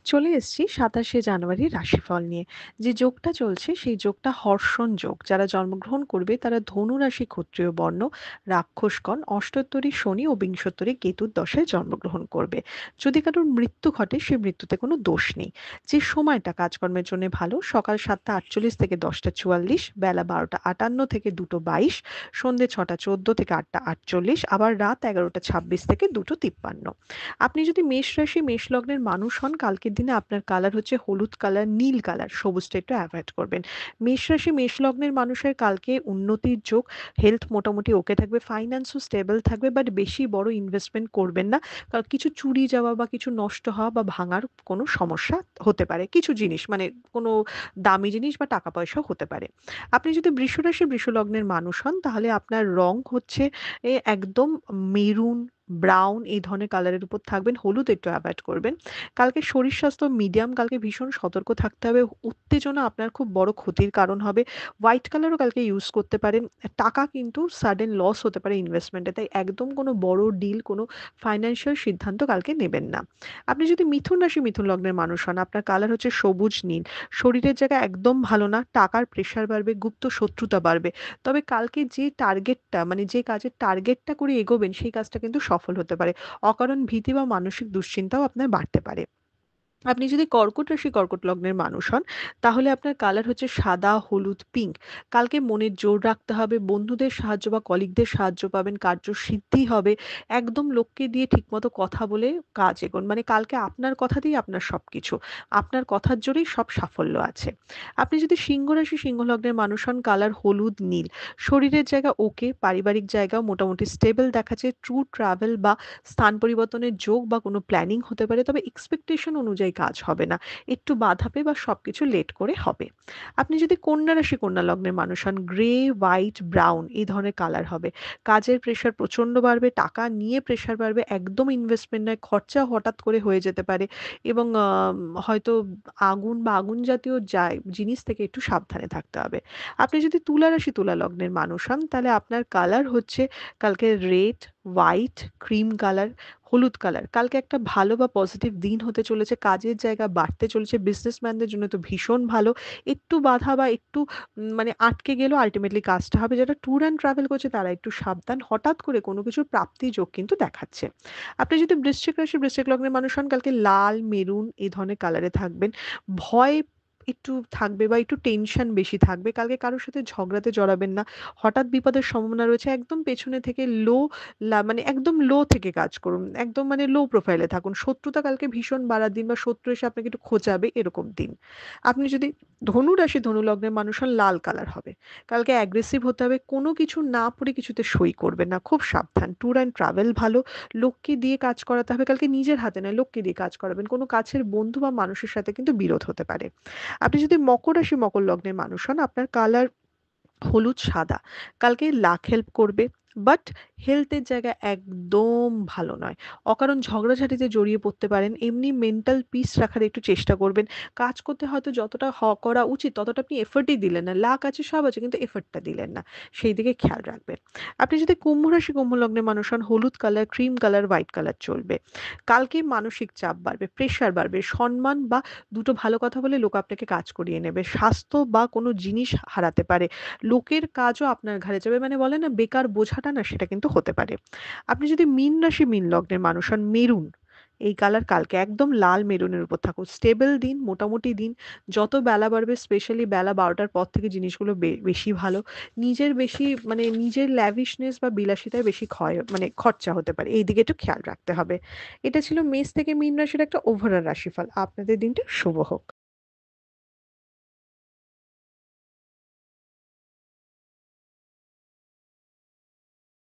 চলে এসেছি ২৭শে জানুয়ারির রাশিফল নিয়ে। যে যোগটা চলছে সেই যোগটা হর্ষণ যোগ। যারা জন্মগ্রহণ করবে তারা ধনু রাশি ক্ষত্রিয় বর্ণ, রাক্ষসগণ, অষ্টোত্তরী শনি ও বিংশোত্তরী কেতুর দশায় জন্মগ্রহণ করবে। যদি কারোর মৃত্যু ঘটে সে মৃত্যুতে কোনো দোষ নেই। যে সময়টা কাজকর্মের জন্য ভালো সকাল ৭টা ৪৮ থেকে ১০টা ৪৪, বেলা ১২টা ৫৮ থেকে ২টো ২২, সন্ধে ৬টা ১৪ থেকে ৮টা ৪৮, আবার রাত ১১টা ২৬ থেকে ২টো ৫৩। আপনি যদি মেষ রাশি মেষ লগ্নের মানুষ হন কালকের দিনে আপনার কালার হচ্ছে হলুদ কালার, নীল কালার, সবুজটা একটু অ্যাভয়েড করবেন। মেষ রাশি মেষ লগ্নের মানুষের কালকে উন্নতির যোগ। হেলথ মোটামুটি ওকে থাকবে, ফাইন্যান্সও স্টেবল থাকবে, বাট বেশি বড় ইনভেস্টমেন্ট করবেন না। কারণ কিছু চুরি যাওয়া বা কিছু নষ্ট হওয়া বা ভাঙার কোনো সমস্যা হতে পারে, কিছু জিনিস মানে কোনো দামি জিনিস বা টাকা পয়সাও হতে পারে। আপনি যদি বৃষ রাশি বৃষ লগ্নের মানুষ হন তাহলে আপনার রং হচ্ছে একদম মেরুন, ব্রাউন এই ধরনের কালারের উপর থাকবেন, হলুদ একটু অ্যাভয়েড করবেন। কালকে শরীর স্বাস্থ্য মিডিয়াম, কালকে ভীষণ সতর্ক থাকতে হবে। উত্তেজনা আপনার খুব বড় ক্ষতির কারণ হবে। হোয়াইট কালারও কালকে ইউজ করতে পারেন। টাকা কিন্তু সাডেন লস হতে পারে ইনভেস্টমেন্টে, তাই একদম কোনো বড় ডিল, কোনো ফাইন্যান্সিয়াল সিদ্ধান্ত কালকে নেবেন না। আপনি যদি মিথুন রাশি মিথুন লগ্নের মানুষ হন আপনার কালার হচ্ছে সবুজ নীল। শরীরের জায়গা একদম ভালো না, টাকার প্রেশার বাড়বে, গুপ্ত শত্রুতা বাড়বে। তবে কালকে যে টার্গেটটা মানে যে কাজের টার্গেটটা করে এগোবেন সেই কাজটা কিন্তু সফল হতে পারে। অকারণ ভীতি বা মানসিক দুশ্চিন্তাও আপনার বাড়তে পারে। আপনি যদি কর্কট রাশি কর্কট লগ্নের মানুষ হন তাহলে আপনার কালার হচ্ছে সাদা, হলুদ, পিঙ্ক। কালকে মনের জোর রাখতে হবে, বন্ধুদের সাহায্য বা কলিগদের সাহায্য পাবেন, কার্যসিদ্ধি হবে। একদম লোককে দিয়ে ঠিকমতো কথা বলে কাজ এগোন, মানে কালকে আপনার কথাতেই আপনার সবকিছু, আপনার কথার জোরেই সব সাফল্য আছে। আপনি যদি সিংহ রাশি সিংহ লগ্নের মানুষ হন কালার হলুদ নীল। শরীরের জায়গা ওকে, পারিবারিক জায়গাও মোটামুটি স্টেবল দেখাচ্ছে। ট্রু ট্রাভেল বা স্থান পরিবর্তনের যোগ বা কোনো প্ল্যানিং হতে পারে, তবে এক্সপেকটেশন অনুযায়ী কাজ হবে না, একটু বাধা পেয়ে বা সবকিছু লেট করে হবে। আপনি যদি কন্যা রাশি কন্যা লগ্নের মানুষ হন গ্রে, হোয়াইট, ব্রাউন এই ধরনের কালার হবে। কাজের প্রেশার প্রচন্ড বাড়বে, টাকা নিয়ে প্রেশার বাড়বে, একদম ইনভেস্টমেন্ট নয়, খরচা হঠাৎ করে হয়ে যেতে পারে। এবং হয়তো আগুন বা আগুন জাতীয় জিনিস থেকে একটু সাবধানে থাকতে হবে। আপনি যদি তুলা রাশি তুলা লগ্নের মানুষ হন তাহলে আপনার কালার হচ্ছে কালকে রেড, হোয়াইট, ক্রিম কালার, হলুদ কালার। কালকে একটা ভালো বা পজিটিভ দিন হতে চলেছে, কাজের জায়গা বাড়তে চলেছে, বিজনেসম্যানদের জন্য তো ভীষণ ভালো। একটু বাধা বা একটু মানে আটকে গেলেও আলটিমেটলি কাজটা হবে। যারা ট্যুর অ্যান্ড ট্রাভেল করছে তারা একটু সাবধান, হঠাৎ করে কোনো কিছুর প্রাপ্তি যোগ কিন্তু দেখাচ্ছে। আপনি যদি বৃশ্চিক রাশি বৃশ্চিক লগ্নের মানুষ হন কালকে লাল, মেরুন এই ধরনের কালারে থাকবেন। ভয় একটু থাকবে বা একটু টেনশন বেশি থাকবে। কালকে কারোর সাথে ঝগড়াতে জড়াবেন না। হঠাৎ বিপদের সম্ভাবনা রয়েছে। একদম পেছনে থেকে মানে একদম লো থেকে কাজ করুন। একদম মানে লো প্রোফাইলে থাকুন। শত্রুতা কালকে ভীষণ বাড়ার দিন বা শত্রু এসে আপনাকে একটু খোঁচাবে এরকম দিন। আপনি যদি ধনু রাশি ধনু লগ্নের মানুষ হন লাল কালার হবে। কালকে অ্যাগ্রেসিভ হতে হবে। কোনো কিছু না পড়ে কিছুতে সই করবেন না। খুব সাবধান। ট্যুর অ্যান্ড ট্রাভেল ভালো। লোককে দিয়ে কাজ করাতে হবে। কালকে নিজের হাতে নয় লোককে দিয়ে কাজ করাবেন। কোনো কাছের বন্ধু বা মানুষের সাথে কিন্তু বিরোধ হতে পারে। আপনি যদি মকর রাশি মকর লগ্নের মানুষ হন আপনার কালার হলুদ সাদা। কালকে লাক হেল্প করবে, বাট হেলথের জায়গা একদম ভালো নয়। অকারণ ঝগড়াঝাটিতে জড়িয়ে পড়তে পারেন। এমনি মেন্টাল পিস রাখার একটু চেষ্টা করবেন। কাজ করতে হয়তো যতটা করা উচিত ততটা আপনি এফোর্টই দিলেন না। লাক আছে সব আছে কিন্তু এফোর্টটা দিলেন না। সেই দিকে খেয়াল রাখবেন। আপনি যদি কুম্ভ রাশি কুম্ভ লগ্নের মানুষ হন হলুদ colour, cream colour, white colour চলবে। কালকে মানসিক চাপ বাড়বে, প্রেশার বাড়বে, সম্মান বা দুটো ভালো কথা বলে লোক আপনাকে কাজ করিয়ে নেবে। স্বাস্থ্য বা কোনো জিনিস হারাতে পারে। লোকের কাজও আপনার ঘাড়ে যাবে, মানে বলে না বেকার বোঝাটা না সেটা কিন্তু হতে পারে। আপনি যদি মীন রাশি মীন লগ্নের মানুষ হন মেরুন এই কালার কালকে একদম লাল মেরুনের উপর থাকুন। স্টেবল দিন, মোটামুটি দিন। যত বেলা বাড়বে স্পেশালি বেলা 12টার পর থেকে জিনিসগুলো বেশি ভালো। নিজের বেশি মানে নিজের ল্যাভিশনেস বা বিলাসিতায় বেশি মানে খরচা হতে পারে, এই দিকে একটু খেয়াল রাখতে হবে। এটা ছিল মেষ থেকে মীন রাশির একটা ওভারঅল রাশিফল। আপনাদের দিনটা শুভ হোক।